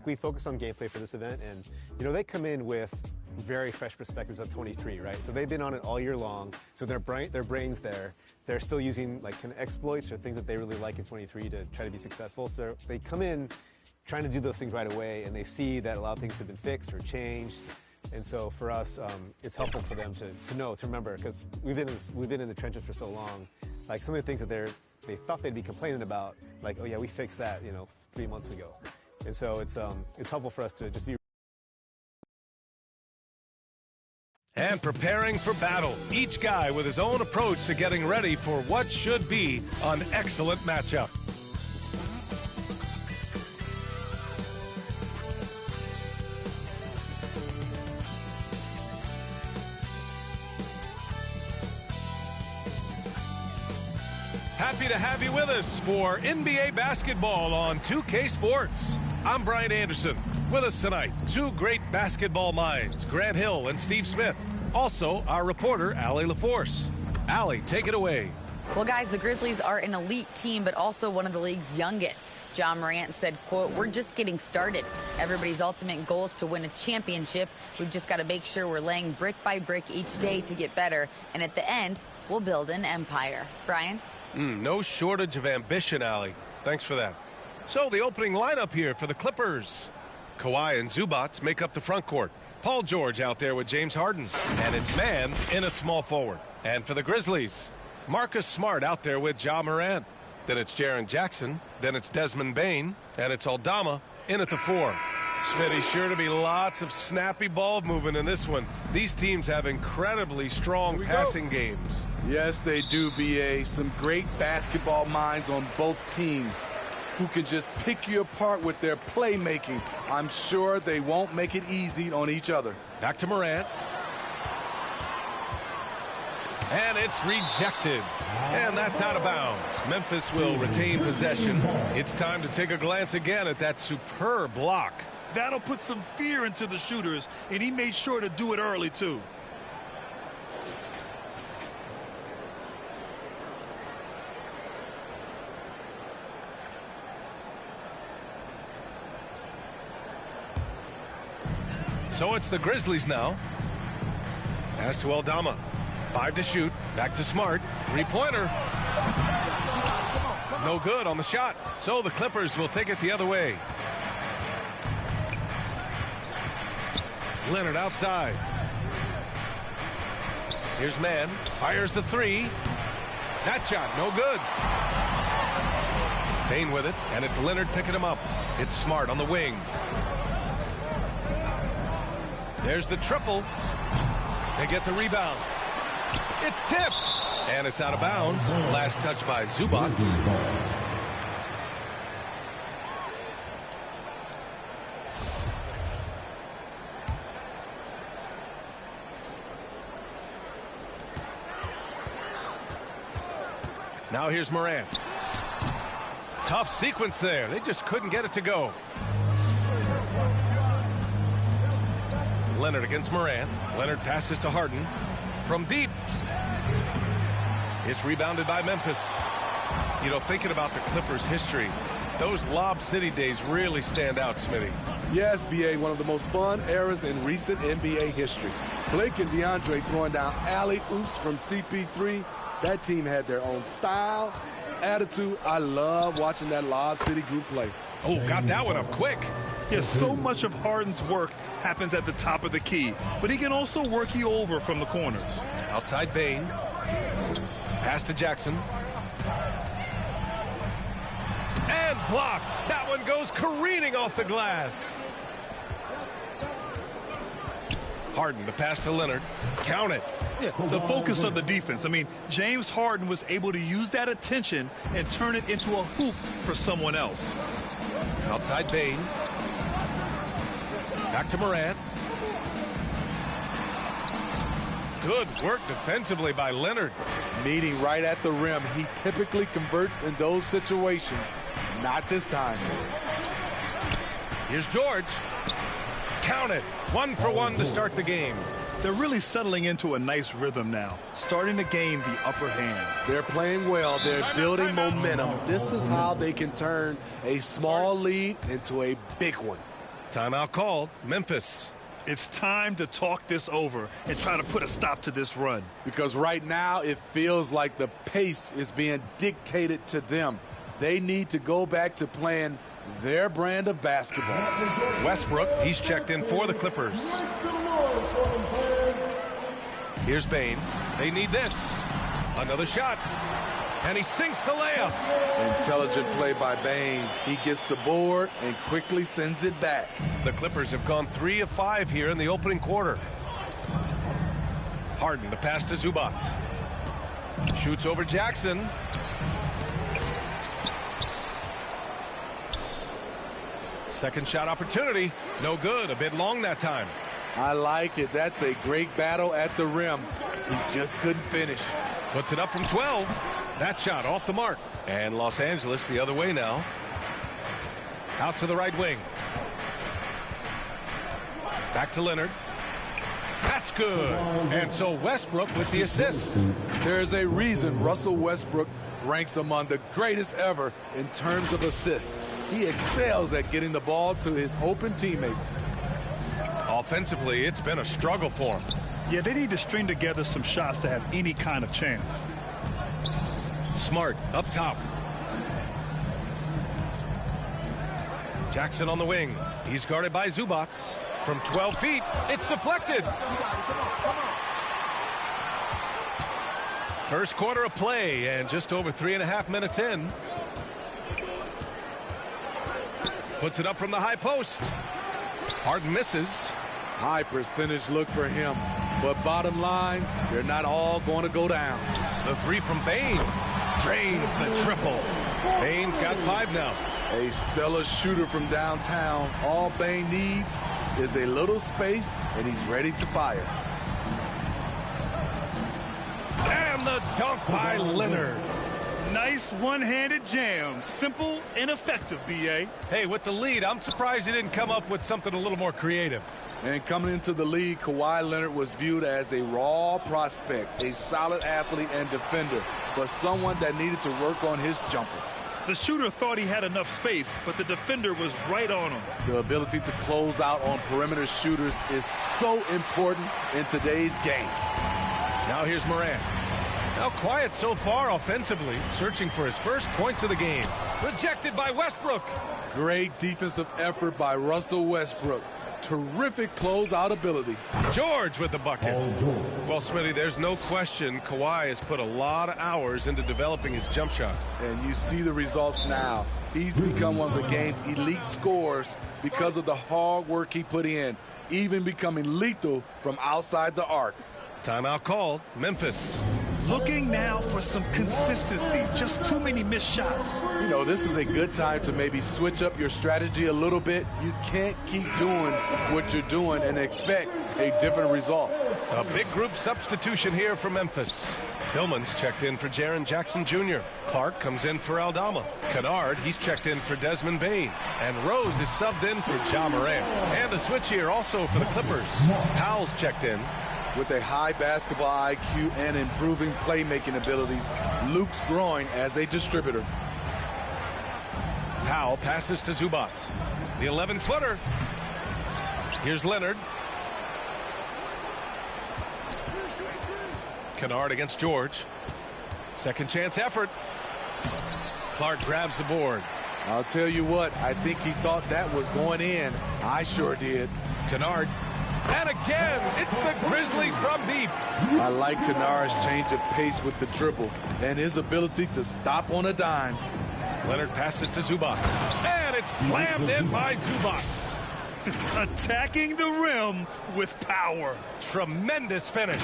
We focus on gameplay for this event, and they come in with very fresh perspectives of 23, right? So they've been on it all year long, so their brains there. They're still using like kind of exploits or things that they really like in 23 to try to be successful. So they come in trying to do those things right away, and they see that a lot of things have been fixed or changed. And so for us, it's helpful for them to remember, because we've been in the trenches for so long. Like some of the things that they thought they'd be complaining about, like, oh yeah, we fixed that 3 months ago. And so it's helpful for us to just be. And preparing for battle, each guy with his own approach to getting ready for what should be an excellent matchup. Happy to have you with us for NBA basketball on 2K Sports. I'm Brian Anderson. With us tonight, two great basketball minds, Grant Hill and Steve Smith. Also, our reporter, Allie LaForce. Allie, take it away. Well, guys, the Grizzlies are an elite team, but also one of the league's youngest. John Morant said, quote, "We're just getting started. Everybody's ultimate goal is to win a championship. We've just got to make sure we're laying brick by brick each day to get better. And at the end, we'll build an empire." Brian? No shortage of ambition, Allie. Thanks for that. So the opening lineup here for the Clippers. Kawhi and Zubats make up the front court. Paul George out there with James Harden. And it's man in at small forward. And for the Grizzlies, Marcus Smart out there with Ja Morant. Then it's Jaren Jackson. Then it's Desmond Bane. And it's Aldama in at the 4. Smitty, sure to be lots of snappy ball movement in this one. These teams have incredibly strong passing games. Yes, they do, B.A. Some great basketball minds on both teams who can just pick you apart with their playmaking. I'm sure they won't make it easy on each other. Back to Morant. And it's rejected. And that's out of bounds. Memphis will retain possession. It's time to take a glance again at that superb block. That'll put some fear into the shooters, and he made sure to do it early, too. So it's the Grizzlies now. Pass to Aldama. 5 to shoot. Back to Smart. Three-pointer. No good on the shot. So the Clippers will take it the other way. Leonard outside. Here's Man. Fires the 3. That shot, no good. Bane with it, and it's Leonard picking him up. It's Smart on the wing. There's the triple. They get the rebound. It's tipped. And it's out of bounds. Last touch by Zubats. Now here's Morant. Tough sequence there. They just couldn't get it to go. Leonard against Morant. Leonard passes to Harden. From deep. It's rebounded by Memphis. Thinking about the Clippers' history, those Lob City days really stand out, Smitty. Yes, B.A., one of the most fun eras in recent NBA history. Blake and DeAndre throwing down alley-oops from CP3. That team had their own style, attitude. I love watching that Lob City group play. Oh, got that one up quick. Yes, so much of Harden's work happens at the top of the key, but he can also work you over from the corners. Outside Bane. Pass to Jackson. And blocked. That one goes careening off the glass. Harden, the pass to Leonard. Count it. Yeah, the focus of the defense. I mean, James Harden was able to use that attention and turn it into a hoop for someone else. Outside Bane. Back to Morant. Good work defensively by Leonard. Meeting right at the rim. He typically converts in those situations. Not this time. Here's George. Count it. 1 for 1 to start the game. They're really settling into a nice rhythm now, starting to gain the upper hand. They're playing well. They're building momentum. This is how they can turn a small lead into a big one. Timeout called. Memphis. It's time to talk this over and try to put a stop to this run. Because right now it feels like the pace is being dictated to them. They need to go back to playing their brand of basketball. Westbrook, he's checked in for the Clippers. Here's Bane. They need this. Another shot. And he sinks the layup. Intelligent play by Bane. He gets the board and quickly sends it back. The Clippers have gone 3 of 5 here in the opening quarter. Harden, the pass to Zubac. Shoots over Jackson. Second shot opportunity. No good. A bit long that time. I like it. That's a great battle at the rim. He just couldn't finish. Puts it up from 12. That shot off the mark. And Los Angeles the other way now. Out to the right wing. Back to Leonard. That's good. And so Westbrook with the assist. There's a reason Russell Westbrook ranks among the greatest ever in terms of assists. He excels at getting the ball to his open teammates. Offensively, it's been a struggle for him. Yeah, they need to string together some shots to have any kind of chance. Smart up top. Jackson on the wing. He's guarded by Zubac. From 12 feet, it's deflected. First quarter of play and just over 3.5 minutes in. Puts it up from the high post. Harden misses. High percentage look for him. But bottom line, they're not all going to go down. The three from Bane. Drains the triple. Bane's got 5 now. A stellar shooter from downtown. All Bane needs is a little space, and he's ready to fire. And the dunk by Leonard. Nice one-handed jam. Simple and effective, B.A. Hey, with the lead, I'm surprised he didn't come up with something a little more creative. And coming into the league, Kawhi Leonard was viewed as a raw prospect, a solid athlete and defender, but someone that needed to work on his jumper. The shooter thought he had enough space, but the defender was right on him. The ability to close out on perimeter shooters is so important in today's game. Now here's Morant. Now quiet so far offensively, searching for his first points of the game. Rejected by Westbrook. Great defensive effort by Russell Westbrook. Terrific closeout ability. George with the bucket. Well, Smitty, there's no question Kawhi has put a lot of hours into developing his jump shot. And you see the results now. He's become one of the game's elite scorers because of the hard work he put in, even becoming lethal from outside the arc. Timeout called. Memphis. Looking now for some consistency. Just too many missed shots. You know, this is a good time to maybe switch up your strategy a little bit. You can't keep doing what you're doing and expect a different result. A big group substitution here for Memphis. Tillman's checked in for Jaren Jackson Jr. Clark comes in for Aldama. Kennard, he's checked in for Desmond Bane. And Rose is subbed in for Ja Morant. And a switch here also for the Clippers. Powell's checked in. With a high basketball IQ and improving playmaking abilities, Luke's growing as a distributor. Powell passes to Zubac. The 11-footer. Here's Leonard. Kennard against George. Second chance effort. Clark grabs the board. I'll tell you what, I think he thought that was going in. I sure did. Kennard. And again, it's the Grizzlies from deep. I like Kennard's change of pace with the dribble and his ability to stop on a dime. Leonard passes to Zubac. And it's slammed in by Zubac. Attacking the rim with power. Tremendous finish.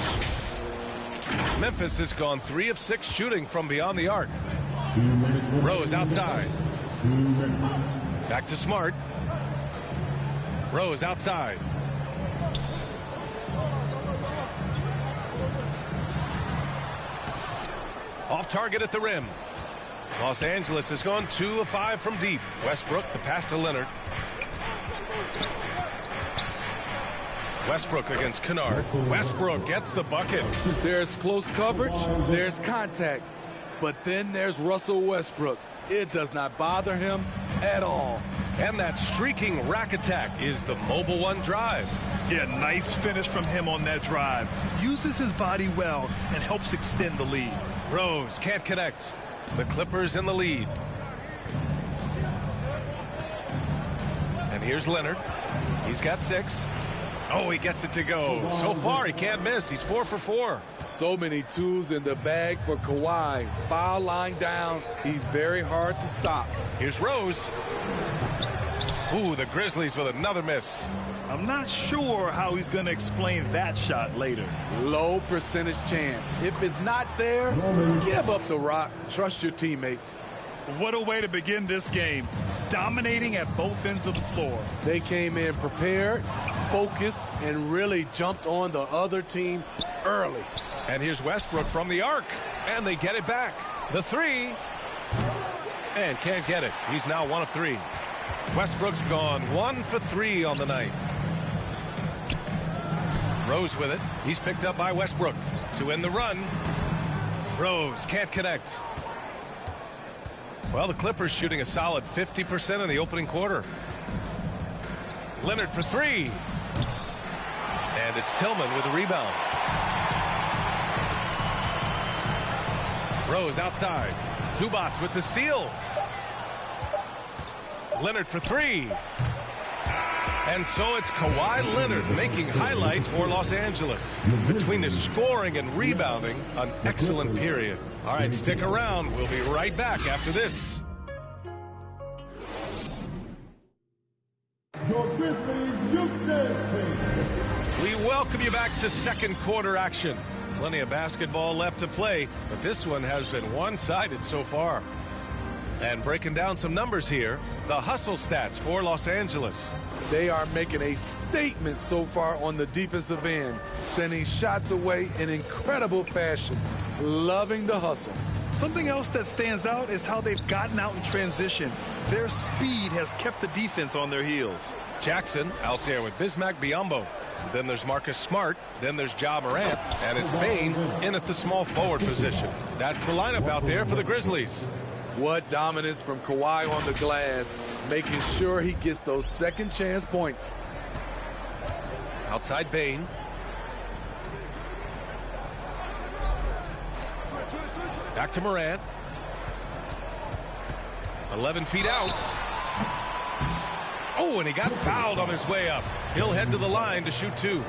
Memphis has gone 3 of 6 shooting from beyond the arc. Rose outside. Back to Smart. Rose outside. Off target at the rim. Los Angeles has gone 2 of 5 from deep. Westbrook, the pass to Leonard. Westbrook against Kennard. Westbrook gets the bucket. There's close coverage, there's contact, but then there's Russell Westbrook. It does not bother him at all. And that streaking rack attack is the Mobile One drive. Yeah, nice finish from him on that drive. Uses his body well and helps extend the lead. Rose can't connect. The Clippers in the lead. And here's Leonard. He's got 6. Oh, he gets it to go. So far, he can't miss. He's 4 for 4. So many tools in the bag for Kawhi. Foul line down. He's very hard to stop. Here's Rose. Ooh, the Grizzlies with another miss. I'm not sure how he's going to explain that shot later. Low percentage chance. If it's not there, give up the rock. Trust your teammates. What a way to begin this game. Dominating at both ends of the floor. They came in prepared, focused, and really jumped on the other team early. And here's Westbrook from the arc. And they get it back. The 3. And can't get it. He's now 1 of 3. Westbrook's gone 1 for 3 on the night. Rose with it. He's picked up by Westbrook to end the run. Rose can't connect. Well, the Clippers shooting a solid 50% in the opening quarter. Leonard for 3. And it's Tillman with the rebound. Rose outside. Zubac with the steal. Leonard for 3. And so it's Kawhi Leonard making highlights for Los Angeles. Between the scoring and rebounding, an excellent period. All right, stick around. We'll be right back after this. Your Grizzlies Youth Dance Team. We welcome you back to second quarter action. Plenty of basketball left to play, but this one has been one-sided so far. And breaking down some numbers here, the hustle stats for Los Angeles. They are making a statement so far on the defensive end, sending shots away in incredible fashion. Loving the hustle. Something else that stands out is how they've gotten out in transition. Their speed has kept the defense on their heels. Jackson out there with Bismack Biyombo. Then there's Marcus Smart. Then there's Ja Morant. And it's Bane in at the small forward position. That's the lineup out there for the Grizzlies. What dominance from Kawhi on the glass, making sure he gets those second chance points. Outside Bane. Back to Morant. 11 feet out. Oh, and he got fouled on his way up. He'll head to the line to shoot 2. In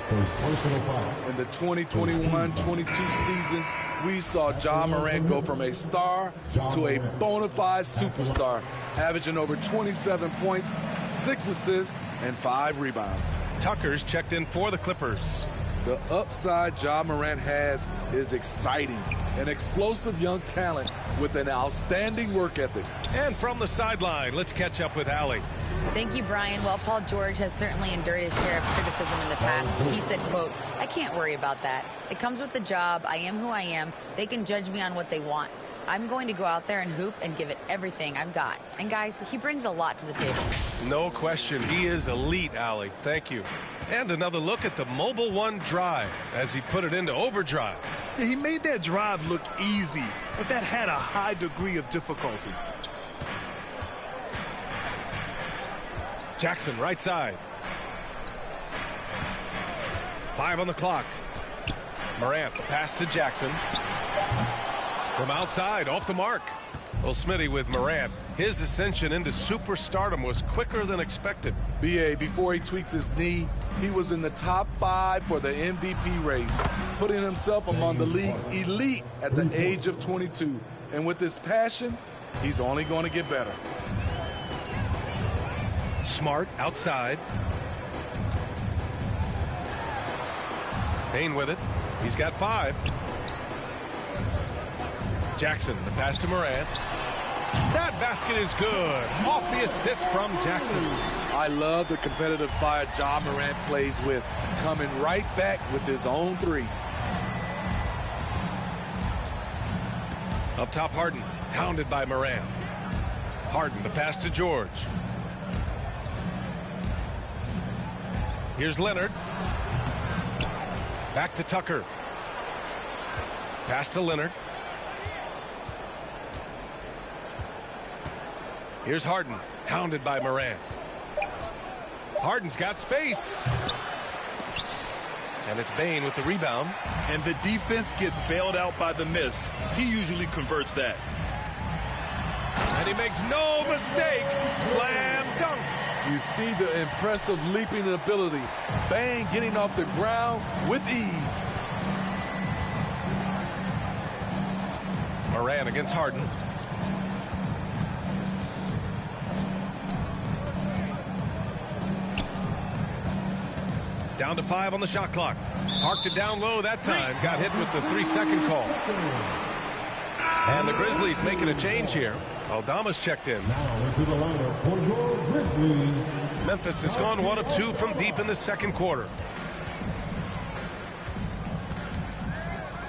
the 2021-22 season, we saw Ja Morant go from a star to a bona fide superstar, averaging over 27 points, 6 assists, and 5 rebounds. Tucker's checked in for the Clippers. The upside Ja Morant has is exciting. An explosive young talent with an outstanding work ethic. And from the sideline, let's catch up with Allie. Thank you, Brian. Well, Paul George has certainly endured his share of criticism in the past, but he said, quote, "I can't worry about that. It comes with the job. I am who I am. They can judge me on what they want. I'm going to go out there and hoop and give it everything I've got." And guys, he brings a lot to the table. No question. He is elite, Allie. Thank you. And another look at the Mobile One drive as he put it into overdrive. Yeah, he made that drive look easy, but that had a high degree of difficulty. Jackson, right side. 5 on the clock. Morant, the pass to Jackson. From outside, off the mark. Well, Smitty with Morant. His ascension into superstardom was quicker than expected. BA, before he tweaks his knee, he was in the top 5 for the MVP race, putting himself among the league's elite at the age of 22. And with his passion, he's only going to get better. Smart outside. Payne with it. He's got 5. Jackson, the pass to Morant. That basket is good. Off the assist from Jackson. I love the competitive fire Ja Morant plays with, coming right back with his own 3. Up top, Harden, hounded by Morant. Harden, the pass to George. Here's Leonard. Back to Tucker. Pass to Leonard. Here's Harden, hounded by Morant. Harden's got space. And it's Bane with the rebound. And the defense gets bailed out by the miss. He usually converts that. And he makes no mistake. Slam dunk. You see the impressive leaping ability. Bane getting off the ground with ease. Moran against Harden. Down to 5 on the shot clock. Parked it down low that time. Got hit with the 3-second call. And the Grizzlies making a change here. Aldama's checked in. Now into the lineup for your Grizzlies. Memphis has gone 1 of 2 from deep in the second quarter.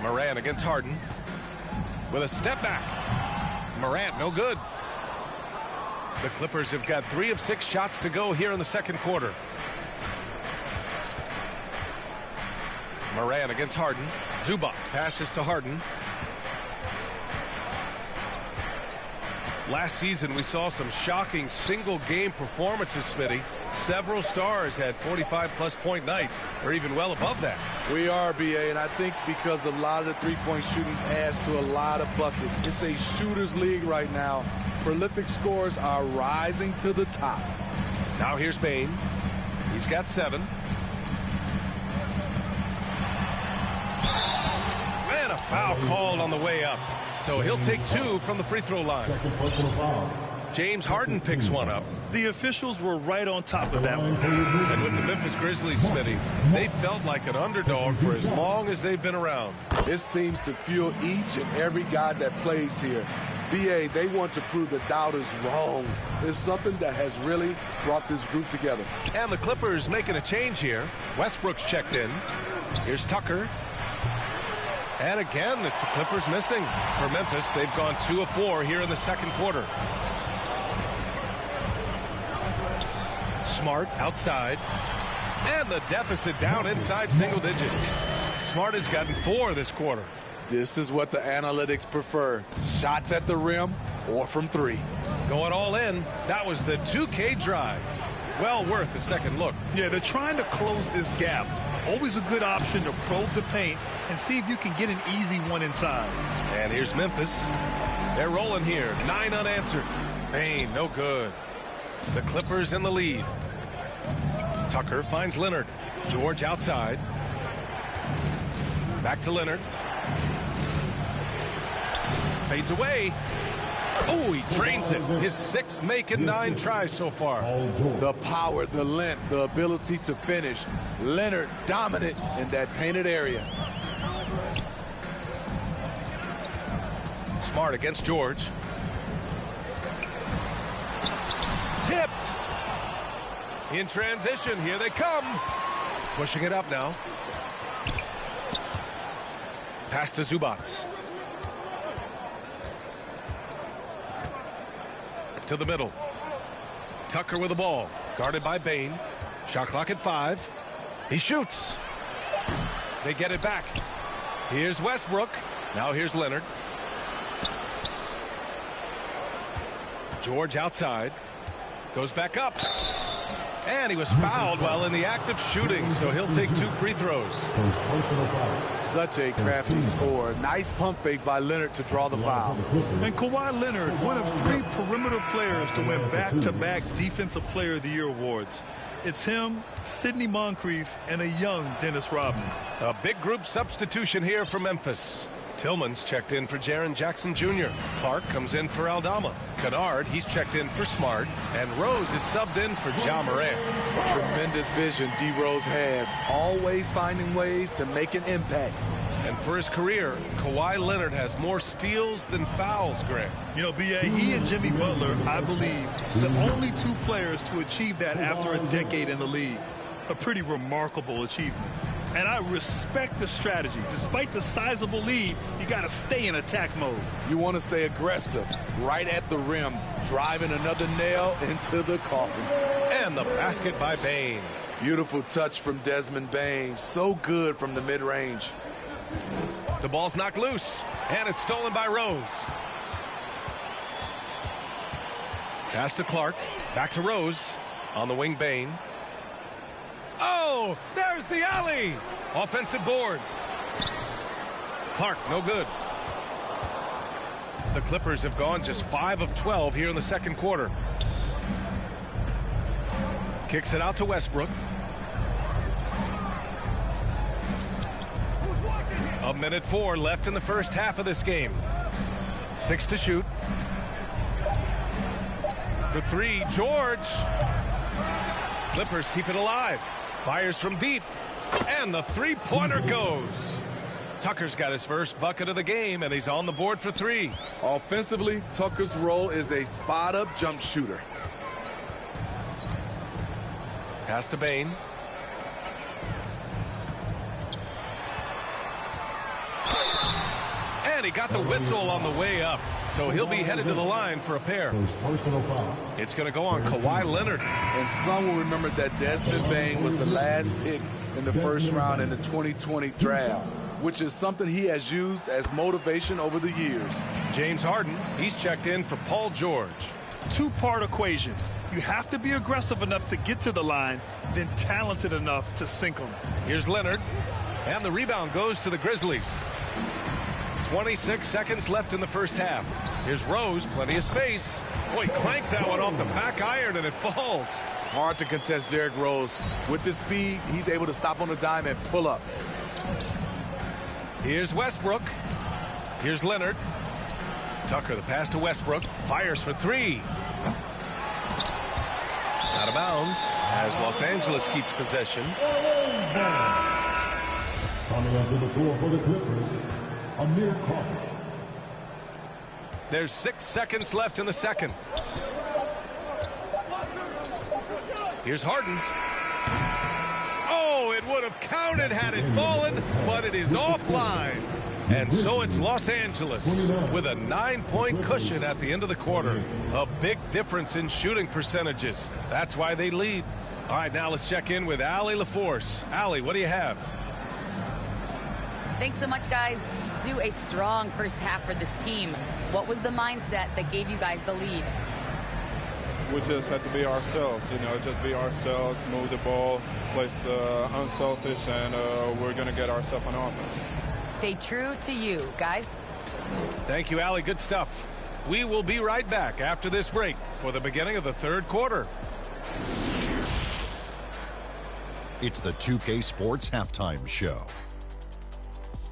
Moran against Harden. With a step back. Morant, no good. The Clippers have got 3 of 6 shots to go here in the second quarter. Moran against Harden. Zubac passes to Harden. Last season, we saw some shocking single-game performances, Smitty. Several stars had 45-plus point nights, or even well above that. We are, BA, and I think because a lot of the three-point shooting adds to a lot of buckets. It's a shooter's league right now. Prolific scores are rising to the top. Now here's Bane. He's got 7. And a foul called on the way up. So he'll take 2 from the free throw line. Second personal foul. James Harden picks 1 up. The officials were right on top of that one. And with the Memphis Grizzlies, Smitty, they felt like an underdog for as long as they've been around. It seems to fuel each and every guy that plays here. BA, they want to prove the doubters wrong. It's something that has really brought this group together. And the Clippers making a change here. Westbrook's checked in. Here's Tucker. And again, it's the Clippers missing. For Memphis, they've gone 2 of 4 here in the second quarter. Smart outside. And the deficit down inside single digits. Smart has gotten 4 this quarter. This is what the analytics prefer. Shots at the rim or from 3. Going all in. That was the 2K drive. Well worth a second look. Yeah, they're trying to close this gap. Always a good option to probe the paint and see if you can get an easy one inside. And here's Memphis. They're rolling here. 9 unanswered. Bane, no good. The Clippers in the lead. Tucker finds Leonard. George outside. Back to Leonard. Fades away. Oh, he drains it. His 6th make and 9 tries so far. The power, the length, the ability to finish. Leonard dominant in that painted area. Smart against George. Tipped. In transition, here they come. Pushing it up now. Pass to Zubac. To the middle. Tucker with the ball. Guarded by Bane. Shot clock at 5. He shoots. They get it back. Here's Westbrook. Now here's Leonard. George outside. Goes back up. And he was fouled while in the act of shooting, so he'll take 2 free throws. First personal foul. Such a crafty score. Nice pump fake by Leonard to draw the foul. And Kawhi Leonard, one of 3 perimeter players to win back-to-back Defensive Player of the Year awards. It's him, Sidney Moncrief, and a young Dennis Rodman. A big group substitution here for Memphis. Tillman's checked in for Jaren Jackson Jr. Clark comes in for Aldama. Kennard, he's checked in for Smart. And Rose is subbed in for Ja Morant. Tremendous vision D. Rose has. Always finding ways to make an impact. And for his career, Kawhi Leonard has more steals than fouls, Greg. You know, B.A., he and Jimmy Butler, I believe, the only 2 players to achieve that after a decade in the league. A pretty remarkable achievement. And I respect the strategy. Despite the sizable lead, you got to stay in attack mode. You want to stay aggressive, right at the rim, driving another nail into the coffin. And the basket by Bane. Beautiful touch from Desmond Bane. So good from the mid-range. The ball's knocked loose, and it's stolen by Rose. Pass to Clark. Back to Rose. On the wing, Bane. Oh, there's the alley. Offensive board. Clark, no good. The Clippers have gone just 5 of 12 here in the second quarter. Kicks it out to Westbrook. A minute 4 left in the first half of this game. 6 to shoot. For 3, George. Clippers keep it alive. Fires from deep. And the three-pointer goes. Tucker's got his first bucket of the game, and he's on the board for 3. Offensively, Tucker's role is a spot-up jump shooter. Pass to Bain. And he got the whistle on the way up, so he'll be headed to the line for a pair. It's going to go on Kawhi Leonard. And some will remember that Desmond Bain was the last pick in the first round in the 2020 draft, which is something he has used as motivation over the years. James Harden, he's checked in for Paul George. Two-part equation. You have to be aggressive enough to get to the line, then talented enough to sink them. Here's Leonard, and the rebound goes to the Grizzlies. 26 seconds left in the first half. Here's Rose, plenty of space. Boy, he clanks that one off the back iron, and it falls. Hard to contest Derrick Rose. With his speed, he's able to stop on a dime and pull up. Here's Westbrook. Here's Leonard. Tucker, the pass to Westbrook. Fires for 3. Out of bounds as Los Angeles keeps possession. Coming onto the floor for the Clippers, Amir Coffey. There's 6 seconds left in the second. Here's Harden. Oh, it would have counted had it fallen, but it is offline. And so it's Los Angeles with a 9-point cushion at the end of the quarter. A big difference in shooting percentages. That's why they lead. All right, now let's check in with Allie LaForce. Allie, what do you have? Thanks so much, guys. Zoo, a strong first half for this team. What was the mindset that gave you guys the lead? We just have to be ourselves, just be ourselves, move the ball, play the unselfish, and we're going to get ourselves on offense. Stay true to you, guys. Thank you, Allie. Good stuff. We will be right back after this break for the beginning of the third quarter. It's the 2K Sports Halftime Show.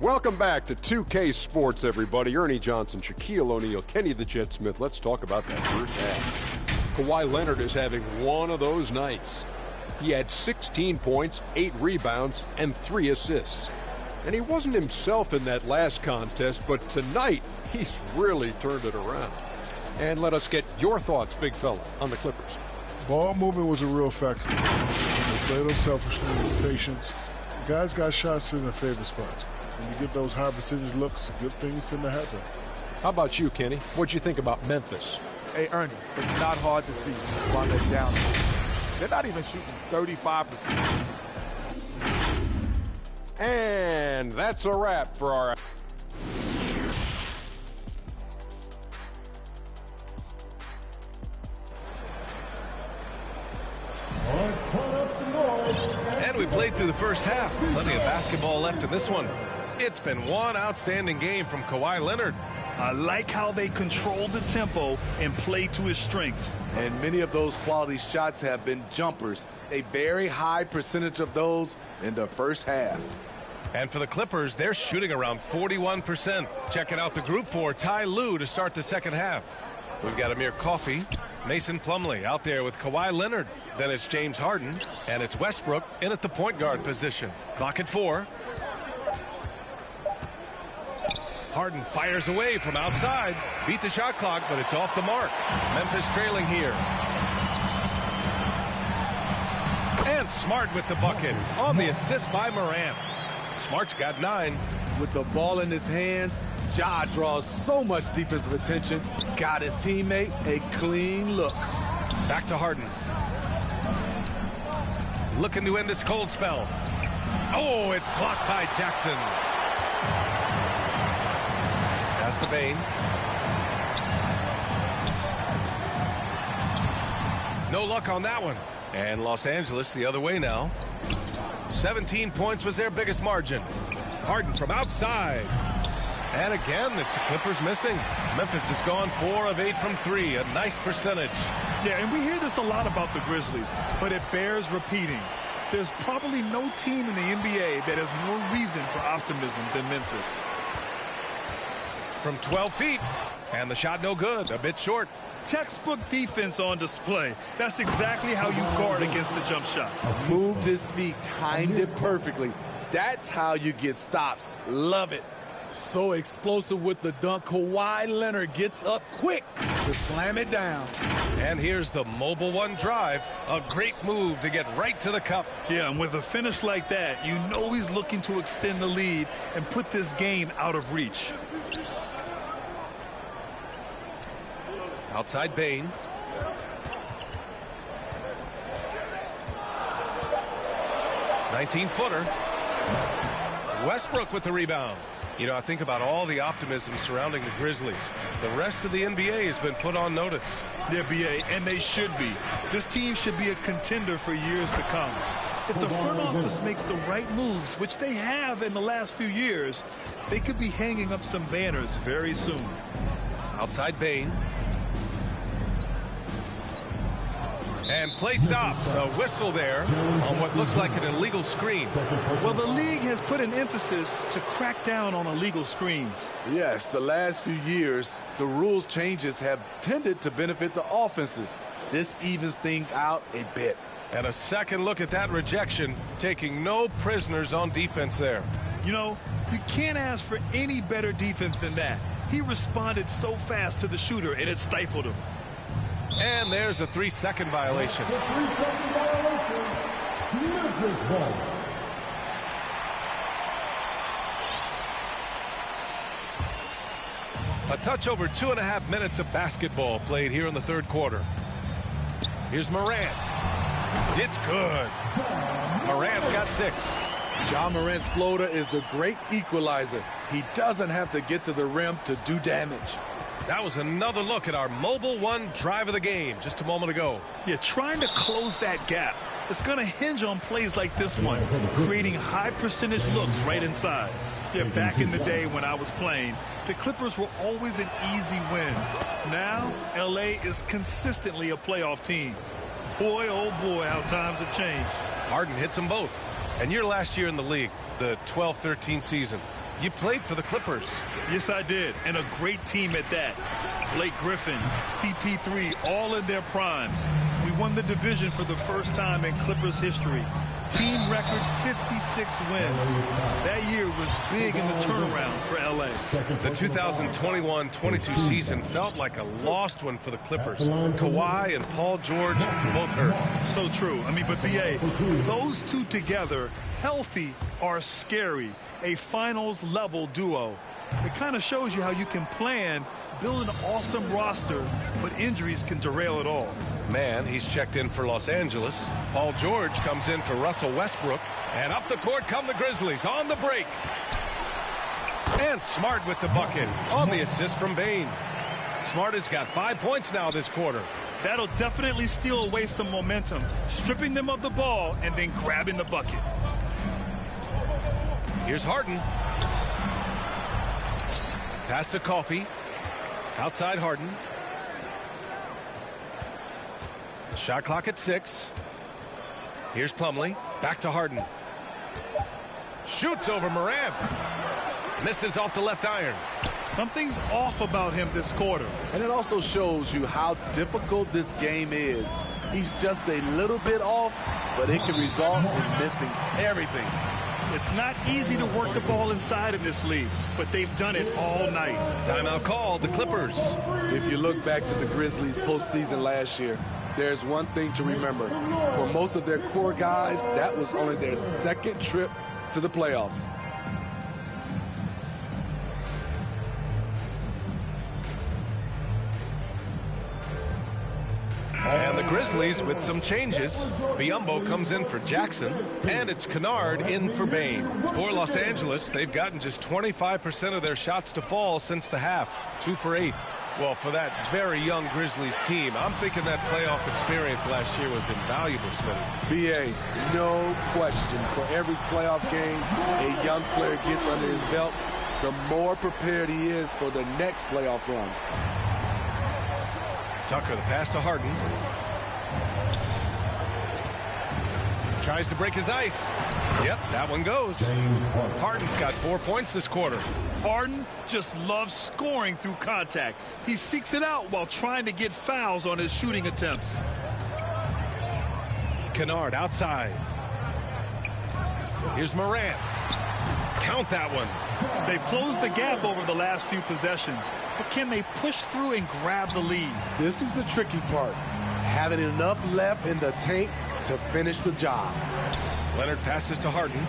Welcome back to 2K Sports, everybody. Ernie Johnson, Shaquille O'Neal, Kenny the Jet Smith. Let's talk about that first half. Kawhi Leonard is having one of those nights. He had 16 points, 8 rebounds, and 3 assists. And he wasn't himself in that last contest, but tonight he's really turned it around. And let us get your thoughts, big fella, on the Clippers. Ball movement was a real factor. They played unselfishly with patience. The guys got shots in their favorite spots. When you get those high percentage looks, good things tend to happen. How about you, Kenny? What'd you think about Memphis? Hey, Ernie, it's not hard to see while they're down. They're not even shooting 35%. And that's a wrap for our... And we played through the first half. Plenty of basketball left in this one. It's been one outstanding game from Kawhi Leonard. I like how they control the tempo and play to his strengths. And many of those quality shots have been jumpers. A very high percentage of those in the first half. And for the Clippers, they're shooting around 41%. Checking out the group for Ty Lue to start the second half. We've got Amir Coffey, Mason Plumlee out there with Kawhi Leonard. Then it's James Harden, and it's Westbrook in at the point guard position. Clock at 4. Harden fires away from outside. Beat the shot clock, but it's off the mark. Memphis trailing here. And Smart with the bucket on the assist by Morant. Smart's got 9. With the ball in his hands, Ja draws so much defensive attention. Got his teammate a clean look. Back to Harden. Looking to end this cold spell. Oh, it's blocked by Jackson. Pass to Bain. No luck on that one. And Los Angeles the other way now. 17 points was their biggest margin. Harden from outside. And again, it's the Clippers missing. Memphis has gone 4 of 8 from 3, a nice percentage. Yeah, and we hear this a lot about the Grizzlies, but it bears repeating. There's probably no team in the NBA that has more reason for optimism than Memphis. From 12 feet, and the shot no good, a bit short. Textbook defense on display. That's exactly how you guard against the jump shot. Moved his feet, timed it perfectly. That's how you get stops. Love it. So explosive with the dunk. Kawhi Leonard gets up quick to slam it down. And here's the mobile one drive. A great move to get right to the cup. Yeah, and with a finish like that, you know he's looking to extend the lead and put this game out of reach. Outside Bane. (19-footer). Westbrook with the rebound. You know, I think about all the optimism surrounding the Grizzlies. The rest of the NBA has been put on notice. Yeah, BA, and they should be. This team should be a contender for years to come. If the front office makes the right moves, which they have in the last few years, they could be hanging up some banners very soon. Outside Bane. And play stops. A whistle there on what looks like an illegal screen. Well, the league has put an emphasis to crack down on illegal screens. Yes, the last few years, the rules changes have tended to benefit the offenses. This evens things out a bit. And a second look at that rejection, taking no prisoners on defense there. You know, you can't ask for any better defense than that. He responded so fast to the shooter, and it stifled him. And there's a 3-second violation. The 3-second violation. Memphis ball. A touch over 2.5 minutes of basketball played here in the third quarter. Here's Morant. It's good. Morant's got 6. Ja Morant's floater is the great equalizer. He doesn't have to get to the rim to do damage. That was another look at our mobile one drive of the game just a moment ago. Yeah, trying to close that gap. It's going to hinge on plays like this one, creating high percentage looks right inside. Yeah, back in the day when I was playing, the Clippers were always an easy win. Now, LA is consistently a playoff team. Boy, oh boy, how times have changed. Harden hits them both. And your last year in the league, the 12-13 season, you played for the Clippers. Yes, I did, and a great team at that. Blake Griffin, CP3, all in their primes. We won the division for the first time in Clippers history. Team record 56 wins. That year was big in the turnaround for LA. The 2021-22 season felt like a lost one for the Clippers. Kawhi and Paul George both hurt. So true. I mean, but BA, those two together, healthy, are scary. A finals-level duo. It kind of shows you how you can plan, build an awesome roster, but injuries can derail it all. Man, he's checked in for Los Angeles. Paul George comes in for Russell Westbrook. And up the court come the Grizzlies on the break. And Smart with the bucket on the assist from Bane. Smart has got 5 points now this quarter. That'll definitely steal away some momentum, stripping them of the ball and then grabbing the bucket. Here's Harden. Pass to Coffey. Outside Harden. Shot clock at 6. Here's Plumlee. Back to Harden. Shoots over Morant. Misses off the left iron. Something's off about him this quarter. And it also shows you how difficult this game is. He's just a little bit off, but it can result in missing everything. It's not easy to work the ball inside in this league, but they've done it all night. Timeout called, the Clippers. If you look back to the Grizzlies postseason last year, there's one thing to remember. For most of their core guys, that was only their second trip to the playoffs. And the Grizzlies with some changes. Biyombo comes in for Jackson, and it's Kennard in for Bane. For Los Angeles, they've gotten just 25% of their shots to fall since the half, 2 for 8. Well, for that very young Grizzlies team, I'm thinking that playoff experience last year was invaluable, Smitty. BA, no question. For every playoff game a young player gets under his belt, the more prepared he is for the next playoff run. Tucker, the pass to Harden. Tries to break his ice. Yep, that one goes. Harden's got 4 points this quarter. Harden just loves scoring through contact. He seeks it out while trying to get fouls on his shooting attempts. Kennard outside. Here's Morant. Count that one. They've closed the gap over the last few possessions, but can they push through and grab the lead? This is the tricky part. Having enough left in the tank to finish the job. Leonard passes to Harden.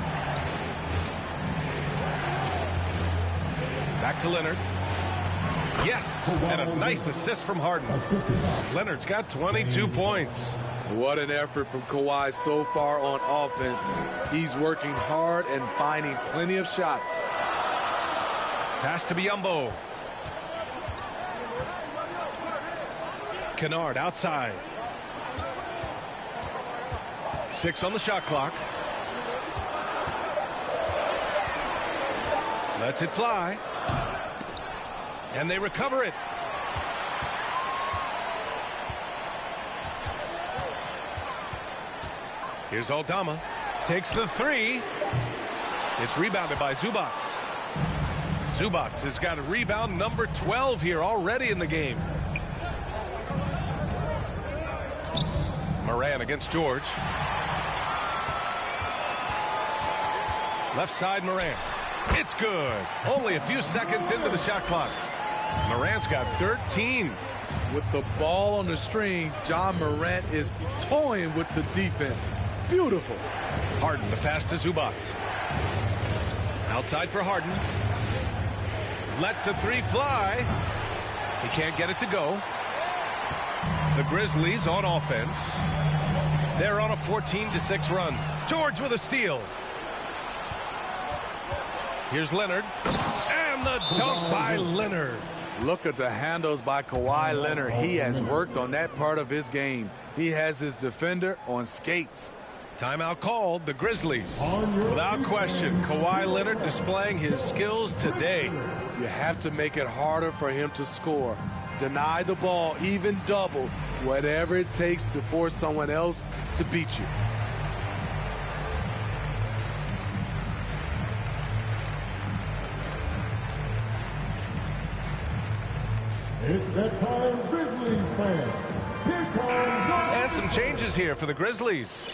Back to Leonard. Yes, and a nice assist from Harden. Leonard's got 22 points. What an effort from Kawhi so far on offense. He's working hard and finding plenty of shots. Pass to Biyombo. Kennard outside. 6 on the shot clock. Lets it fly. And they recover it. Here's Aldama. Takes the 3. It's rebounded by Zubac. Zubac has got a rebound number 12 here already in the game. Moran against George. Left side, Moran. It's good. Only a few seconds into the shot clock. Morant's got 13. With the ball on the string, John Morant is toying with the defense. Beautiful. Harden, the pass to Zubac. Outside for Harden. Lets the 3 fly. He can't get it to go. The Grizzlies on offense. They're on a 14-6 run. George with a steal. Here's Leonard. And the dunk by Leonard. Look at the handles by Kawhi Leonard. He has worked on that part of his game. He has his defender on skates. Timeout called, the Grizzlies. Without question, Kawhi Leonard displaying his skills today. You have to make it harder for him to score. Deny the ball, even double, whatever it takes to force someone else to beat you. It's that time, Grizzlies fans. Here comes And some changes here for the Grizzlies.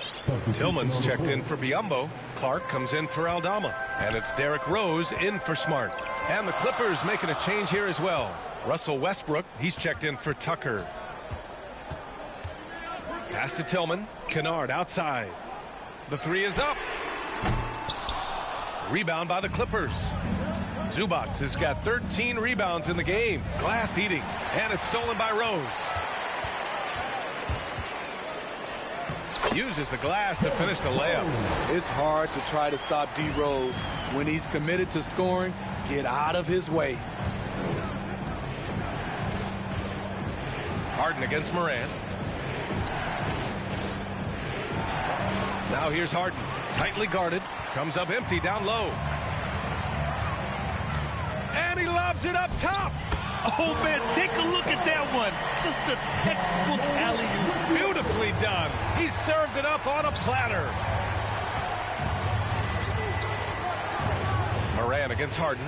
Tillman's checked in for Biyombo. Clark comes in for Aldama. And it's Derrick Rose in for Smart. And the Clippers making a change here as well. Russell Westbrook, he's checked in for Tucker. Pass to Tillman. Kennard outside. The 3 is up. Rebound by the Clippers. Zubac has got 13 rebounds in the game. Glass eating. And it's stolen by Rose. Uses the glass to finish the layup. It's hard to try to stop D. Rose. When he's committed to scoring, get out of his way. Harden against Morant. Now here's Harden. Tightly guarded. Comes up empty down low. And he lobs it up top. Oh, man, take a look at that one. Just a textbook alley-oop. Beautifully done. He served it up on a platter. Moran against Harden.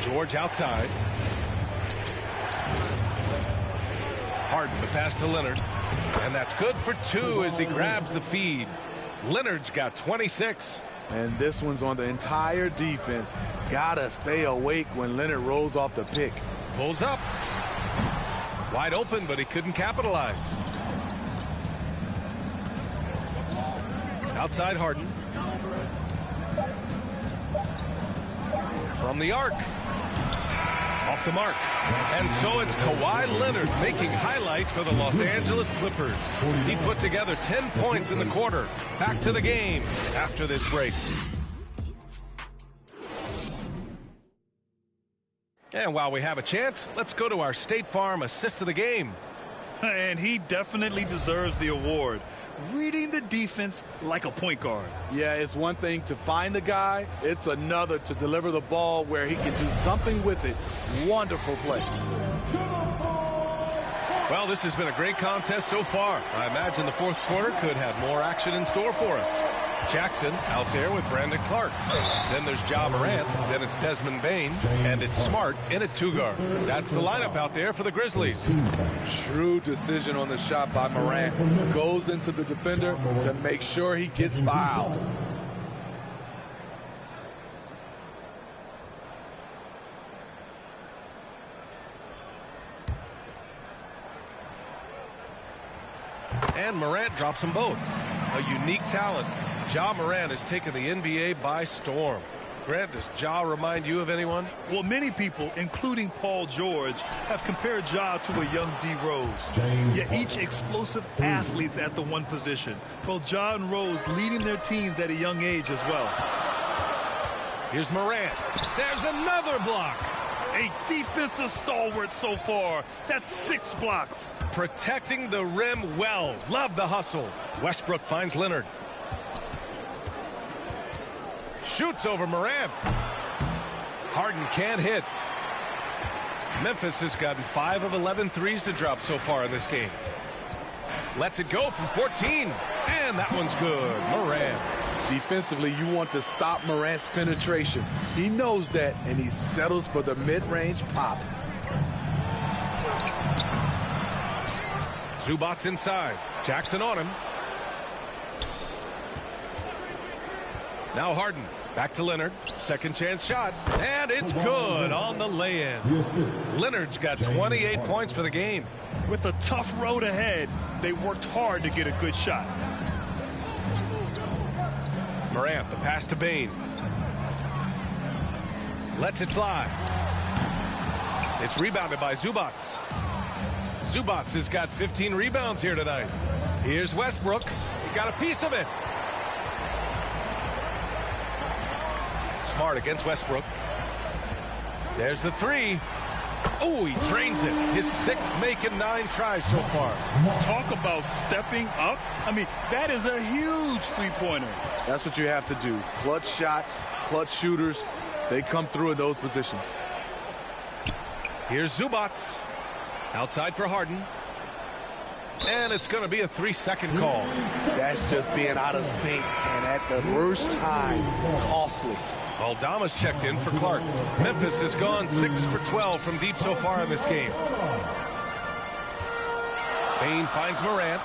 George outside. Harden, the pass to Leonard. And that's good for 2 as he grabs the feed. Leonard's got 26. And this one's on the entire defense. Gotta stay awake when Leonard rolls off the pick. Pulls up. Wide open, but he couldn't capitalize. Outside Harden. From the arc. Off the mark. And so it's Kawhi Leonard making highlights for the Los Angeles Clippers. He put together 10 points in the quarter. Back to the game after this break. And while we have a chance, let's go to our State Farm assist of the game. And he definitely deserves the award. Reading the defense like a point guard. Yeah, it's one thing to find the guy. It's another to deliver the ball where he can do something with it. Wonderful play. Well, this has been a great contest so far. I imagine the fourth quarter could have more action in store for us. Jackson out there with Brandon Clark. Then there's Ja Morant. Then it's Desmond Bane. And it's Smart in at 2 guard. That's the lineup out there for the Grizzlies. Shrewd decision on the shot by Morant. Goes into the defender to make sure he gets fouled. And Morant drops them both. A unique talent. Ja Morant has taken the NBA by storm. Grant, does Ja remind you of anyone? Well, many people, including Paul George, have compared Ja to a young D. Rose. Yet each explosive athletes at the one position. Both Ja and Rose leading their teams at a young age as well. Here's Morant. There's another block. A defensive stalwart so far. That's 6 blocks. Protecting the rim well. Love the hustle. Westbrook finds Leonard. Shoots over Morant. Harden can't hit. Memphis has gotten 5 of 11 threes to drop so far in this game. Lets it go from 14. And that one's good. Morant. Defensively, you want to stop Morant's penetration. He knows that, and he settles for the mid-range pop. Zubac's inside. Jackson on him. Now Harden. Back to Leonard. Second chance shot. And it's good on the lay-in. Leonard's got 28 points for the game. With a tough road ahead, they worked hard to get a good shot. Morant, the pass to Bane. Lets it fly. It's rebounded by Zubac. Zubac has got 15 rebounds here tonight. Here's Westbrook. He got a piece of it. Smart against Westbrook. There's the 3. Oh, he drains it. His 6th make in 9 tries so far. Talk about stepping up. I mean, that is a huge three-pointer. That's what you have to do. Clutch shots, clutch shooters. They come through in those positions. Here's Zubac. Outside for Harden. And it's going to be a 3-second call. That's just being out of sync and at the worst time, costly. Aldama's checked in for Clark. Memphis has gone 6 for 12 from deep so far in this game. Bane finds Morant.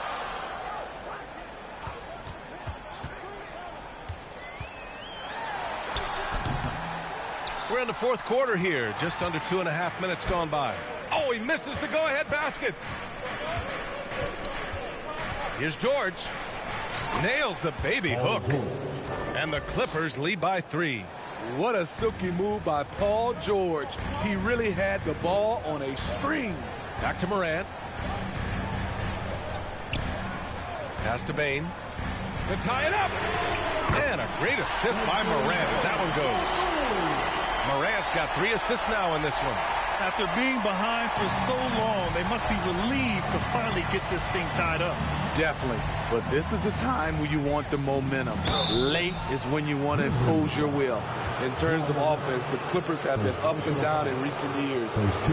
We're in the fourth quarter here. Just under 2.5 minutes gone by. Oh, he misses the go-ahead basket. Here's George. Nails the baby hook. And the Clippers lead by 3. What a silky move by Paul George. He really had the ball on a string. Back to Morant. Pass to Bane. To tie it up. And a great assist by Morant as that one goes. Morant's got 3 assists now in this one. After being behind for so long, they must be relieved to finally get this thing tied up. Definitely. But this is the time where you want the momentum. Late is when you want to impose your will. In terms of offense, the Clippers have been up and down in recent years.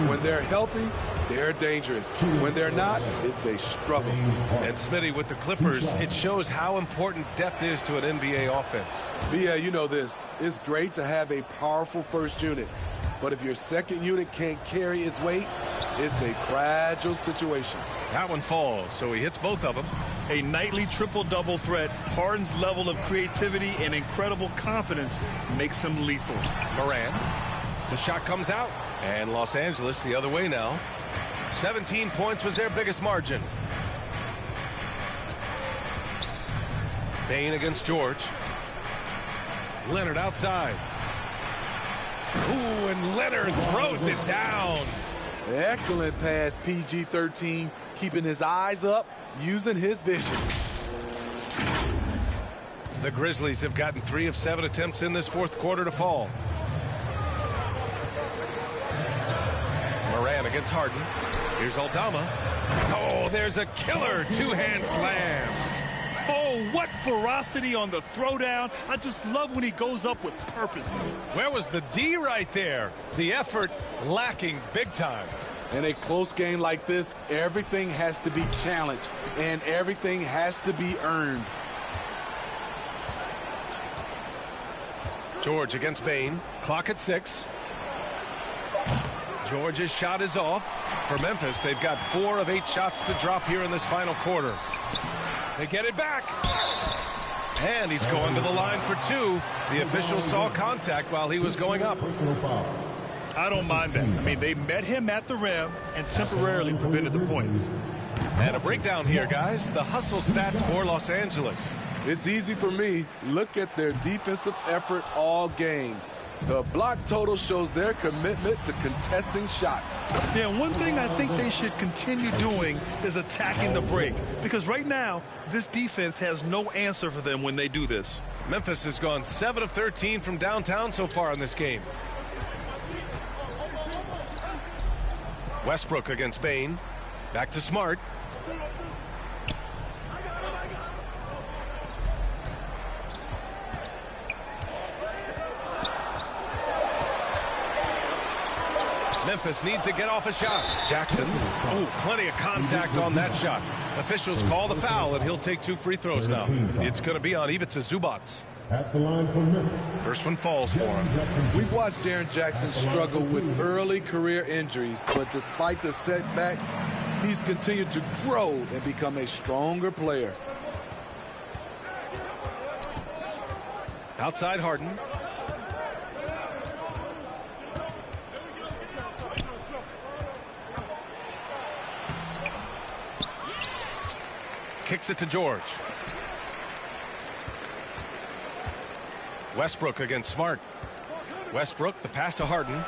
When they're healthy, they're dangerous. When they're not, it's a struggle. And Smitty, with the Clippers, it shows how important depth is to an NBA offense. Yeah, you know this. It's great to have a powerful first unit. But if your second unit can't carry its weight, it's a fragile situation. That one falls, so he hits both of them. A nightly triple-double threat. Harden's level of creativity and incredible confidence makes him lethal. Morant. The shot comes out. And Los Angeles the other way now. 17 points was their biggest margin. Bane against George. Leonard outside. Ooh, and Leonard throws it down. Excellent pass, PG-13, keeping his eyes up, using his vision. The Grizzlies have gotten 3 of 7 attempts in this fourth quarter to fall. Moran against Harden. Here's Aldama. Oh, there's a killer two-hand slam. Oh, what ferocity on the throwdown. I just love when he goes up with purpose. Where was the D right there? The effort lacking big time. In a close game like this, everything has to be challenged, and everything has to be earned. George against Bain. Clock at 6. George's shot is off. For Memphis, they've got 4 of 8 shots to drop here in this final quarter. They get it back. And he's going to the line for 2. The official saw contact while he was going up. I don't mind that. I mean, they met him at the rim and temporarily prevented the points. And a breakdown here, guys. The hustle stats for Los Angeles. It's easy for me. Look at their defensive effort all game. The block total shows their commitment to contesting shots. Yeah, one thing I think they should continue doing is attacking the break. Because right now, this defense has no answer for them when they do this. Memphis has gone 7 of 13 from downtown so far in this game. Westbrook against Bain. Back to Smart. Memphis needs to get off a shot. Jackson. Oh, plenty of contact on that shot. Officials call the foul, and he'll take 2 free throws now. It's going to be on Ivica Zubac. At the line for Memphis. First one falls for him. We've watched Jaren Jackson struggle with early career injuries, but despite the setbacks, he's continued to grow and become a stronger player. Outside Harden. Kicks it to George. Westbrook against Smart. Westbrook, the pass to Harden.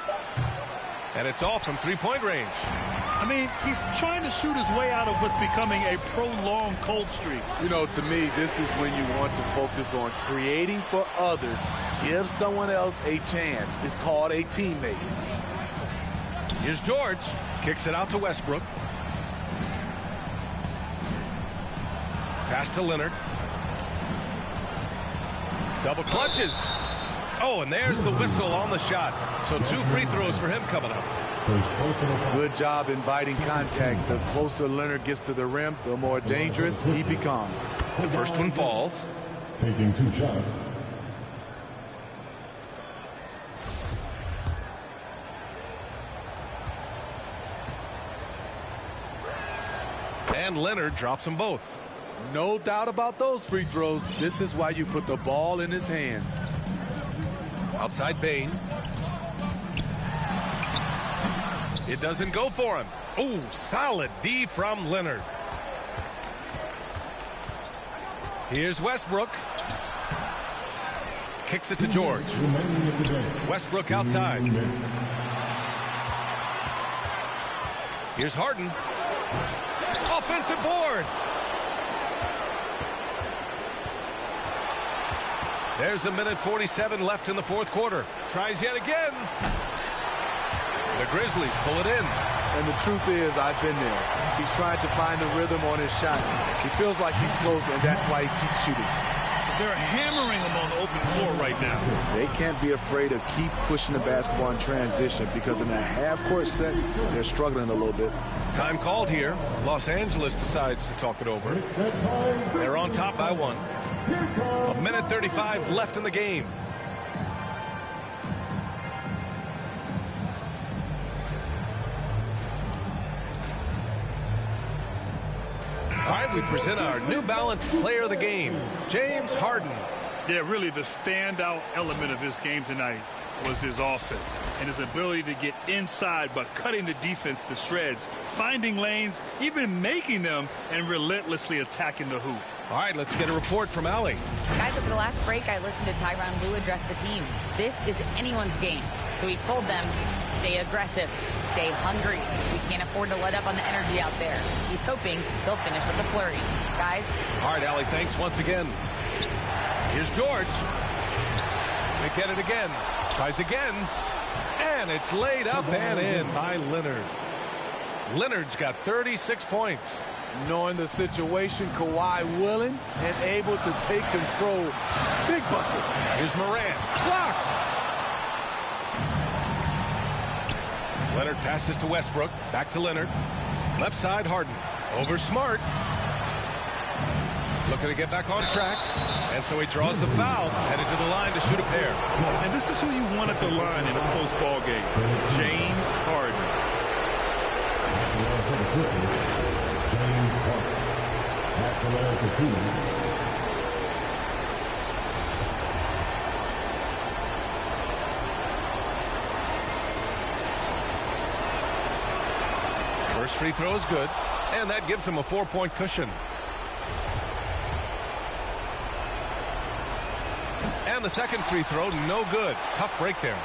And it's off from three-point range. I mean, he's trying to shoot his way out of what's becoming a prolonged cold streak. You know, to me, this is when you want to focus on creating for others. Give someone else a chance. It's called a teammate. Here's George. Kicks it out to Westbrook. Pass to Leonard. Double clutches. Oh, and there's the whistle on the shot. So 2 free throws for him coming up. Good job inviting contact. The closer Leonard gets to the rim, the more dangerous he becomes. The first one falls. Taking 2 shots. And Leonard drops them both. No doubt about those free throws. This is why you put the ball in his hands. Outside Bain. It doesn't go for him. Oh, solid D from Leonard. Here's Westbrook. Kicks it to George. Westbrook outside. Here's Harden. Offensive board. There's 1:47 left in the fourth quarter. Tries yet again. The Grizzlies pull it in. And the truth is, I've been there. He's trying to find the rhythm on his shot. He feels like he's close, and that's why he keeps shooting. They're hammering him on the open floor right now. They can't be afraid of keep pushing the basketball in transition, because in a half-court set, they're struggling a little bit. Time called here. Los Angeles decides to talk it over. They're on top by 1. 1:35 left in the game. All right, we present our New Balance player of the game, James Harden. Yeah, really the standout element of this game tonight was his offense and his ability to get inside but cutting the defense to shreds, finding lanes, even making them, and relentlessly attacking the hoop. All right, let's get a report from Allie. Guys, over the last break, I listened to Tyronn Lue address the team. This is anyone's game. So he told them, stay aggressive, stay hungry. We can't afford to let up on the energy out there. He's hoping they'll finish with a flurry. Guys? All right, Allie, thanks once again. Here's George. They get it again. Tries again. And it's laid up and in by Leonard. Leonard's got 36 points. Knowing the situation, Kawhi willing and able to take control. Big bucket. Here's Morant. Blocked. Leonard passes to Westbrook. Back to Leonard. Left side, Harden. Over Smart. Looking to get back on track. And so he draws the foul. Headed to the line to shoot a pair. And this is who you want at the line in a close ball game. James Harden. James Harden. At the line for two. First free throw is good, and that gives him a 4-point cushion. And the second free throw, no good. Tough break there.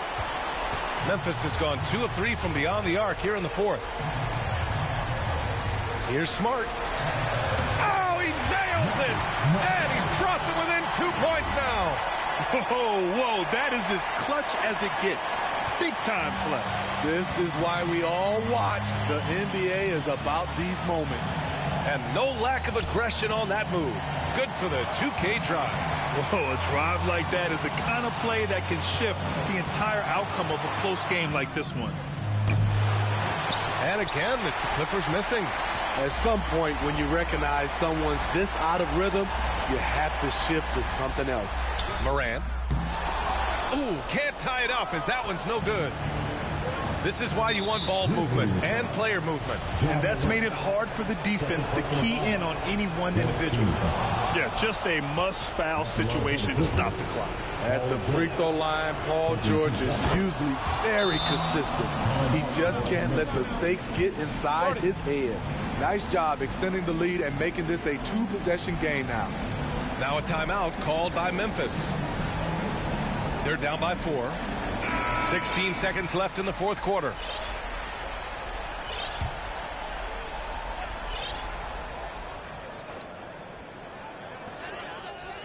Memphis has gone 2 of 3 from beyond the arc here in the fourth. Here's Smart. Oh, he nails it! And he's brought them within 2 points now. Whoa, that is as clutch as it gets. Big time play. This is why we all watch. The NBA is about these moments. And no lack of aggression on that move. Good for the 2K drive. Whoa, a drive like that is the kind of play that can shift the entire outcome of a close game like this one. And again, it's the Clippers missing. At some point, when you recognize someone's this out of rhythm, you have to shift to something else. Morant. Ooh, can't tie it up as that one's no good. This is why you want ball movement and player movement. And that's made it hard for the defense to key in on any one individual. Yeah, just a must-foul situation to stop the clock. At the free throw line, Paul George is usually very consistent. He just can't let the stakes get inside his head. Nice job extending the lead and making this a 2-possession game now. Now a timeout called by Memphis. They're down by 4. 16 seconds left in the fourth quarter.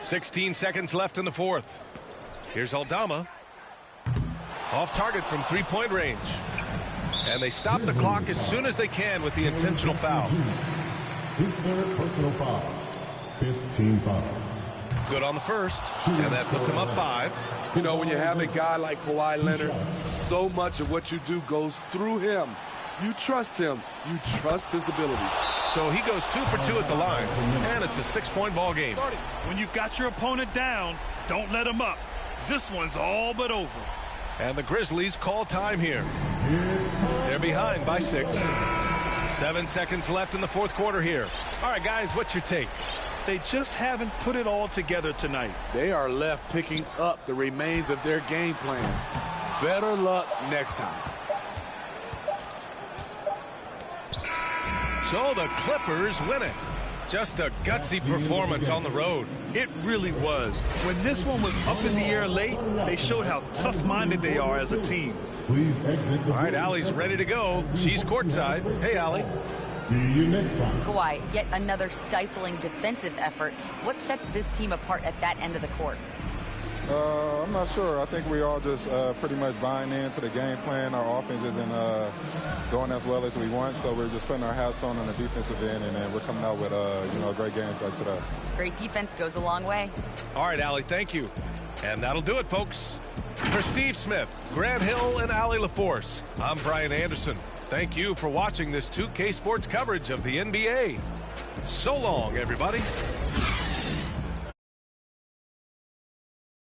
.16 seconds left in the fourth. Here's Aldama. Off target from 3-point range. And they stop the clock as soon as they can with the intentional foul. His third personal foul. 15 foul. Good on the first, and that puts him up 5. You know, when you have a guy like Kawhi Leonard, so much of what you do goes through him. You trust him. You trust his abilities. So he goes 2 for 2 at the line, and it's a 6-point ball game. When you've got your opponent down, don't let him up. This one's all but over. And the Grizzlies call time here. They're behind by 6. 7 seconds left in the fourth quarter here. All right, guys, what's your take? They just haven't put it all together tonight. They are left picking up the remains of their game plan. Better luck next time. So the Clippers win it. Just a gutsy performance on the road. It really was. When this one was up in the air late, they showed how tough-minded they are as a team. Please exit. All right, Allie's ready to go. She's courtside. Hey, Allie. See you next time. Kawhi, yet another stifling defensive effort. What sets this team apart at that end of the court? I'm not sure. I think we all just pretty much buying into the game plan. Our offense isn't going as well as we want, so we're just putting our hats on the defensive end, and then we're coming out with great games like today. Great defense goes a long way. All right, Allie, thank you. And that'll do it, folks. For Steve Smith, Grant Hill, and Allie LaForce, I'm Brian Anderson. Thank you for watching this 2K Sports coverage of the NBA. So long, everybody.